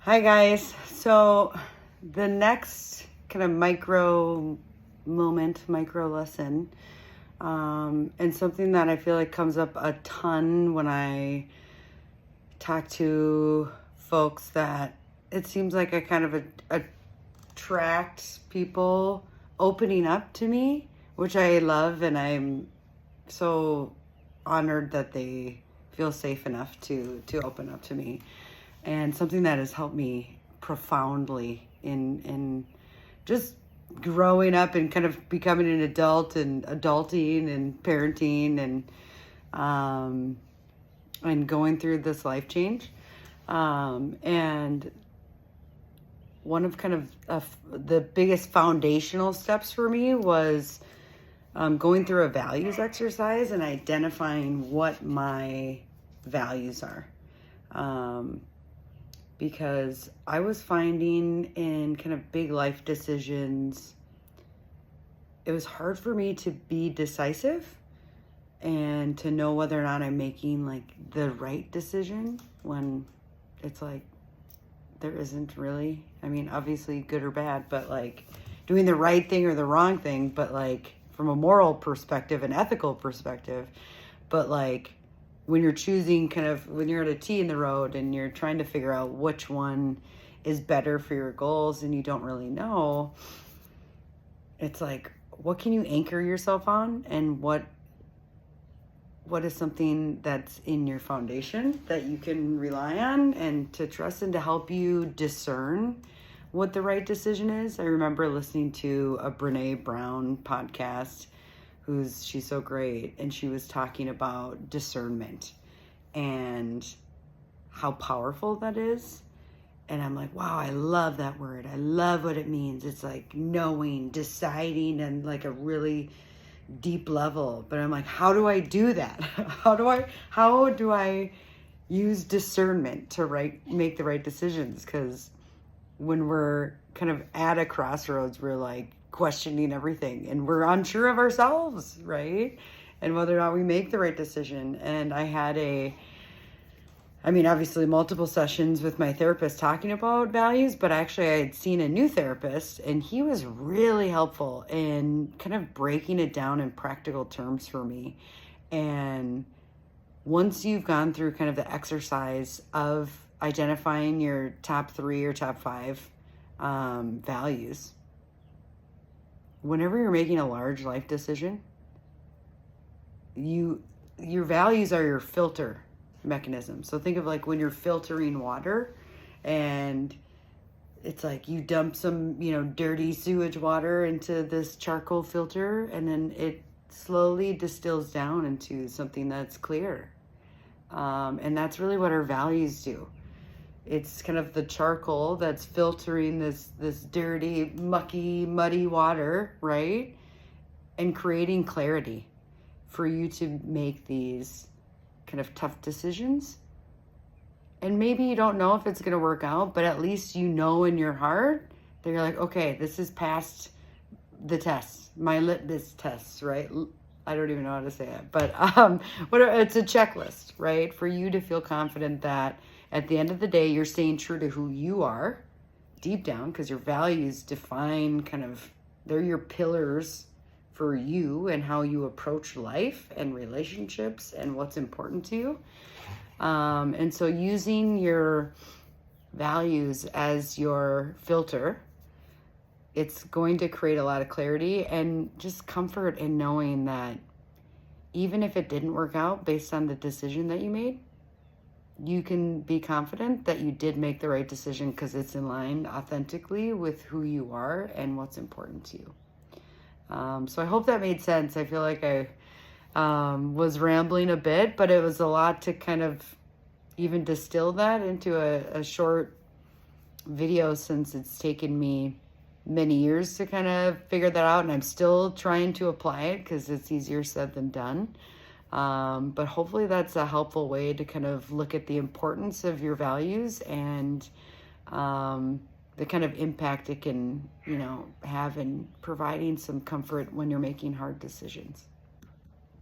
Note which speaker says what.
Speaker 1: Hi guys. So the next kind of micro moment, micro lesson, and something that I feel like comes up a ton when I talk to folks, that it seems like I kind of attract people opening up to me, which I love, and I'm so honored that they feel safe enough to open up to me. And something that has helped me profoundly in just growing up and kind of becoming an adult and adulting and parenting and going through this life change. And one of the biggest foundational steps for me was going through a values exercise and identifying what my values are. Because I was finding in kind of big life decisions, it was hard for me to be decisive and to know whether or not I'm making like the right decision, when it's like there isn't really. I mean, obviously good or bad, but like doing the right thing or the wrong thing, but like from a moral perspective, an ethical perspective, but like when you're choosing, kind of when you're at a T in the road and you're trying to figure out which one is better for your goals and you don't really know, it's like, what can you anchor yourself on, and what is something that's in your foundation that you can rely on and to trust, and to help you discern what the right decision is. I remember listening to a Brene Brown podcast, she's so great, and she was talking about discernment and how powerful that is. And I'm like, wow, I love that word. I love what it means. It's like knowing, deciding, and like a really deep level. But I'm like, how do I do that? How do I use discernment to make the right decisions? Because when we're kind of at a crossroads, we're like questioning everything and we're unsure of ourselves, right? And whether or not we make the right decision. And I had obviously multiple sessions with my therapist talking about values, but actually I had seen a new therapist and he was really helpful in kind of breaking it down in practical terms for me. And once you've gone through kind of the exercise of identifying your top 3 or top 5 values, whenever you're making a large life decision, your values are your filter mechanism. So think of like when you're filtering water, and it's like you dump some, dirty sewage water into this charcoal filter, and then it slowly distills down into something that's clear. And that's really what our values do. It's kind of the charcoal that's filtering this dirty, mucky, muddy water, right? And creating clarity for you to make these kind of tough decisions. And maybe you don't know if it's going to work out, but at least you know in your heart that you're like, okay, this is past the test, my litmus test, right? I don't even know how to say it, but it's a checklist, right? For you to feel confident that at the end of the day, you're staying true to who you are deep down, because your values define they're your pillars for you and how you approach life and relationships and what's important to you. And so using your values as your filter, it's going to create a lot of clarity and just comfort in knowing that even if it didn't work out based on the decision that you made, you can be confident that you did make the right decision because it's in line authentically with who you are and what's important to you. So I hope that made sense. I feel like I was rambling a bit, but it was a lot to kind of even distill that into a short video, since it's taken me many years to kind of figure that out, and I'm still trying to apply it because it's easier said than done. But hopefully that's a helpful way to kind of look at the importance of your values and the kind of impact it can, have in providing some comfort when you're making hard decisions.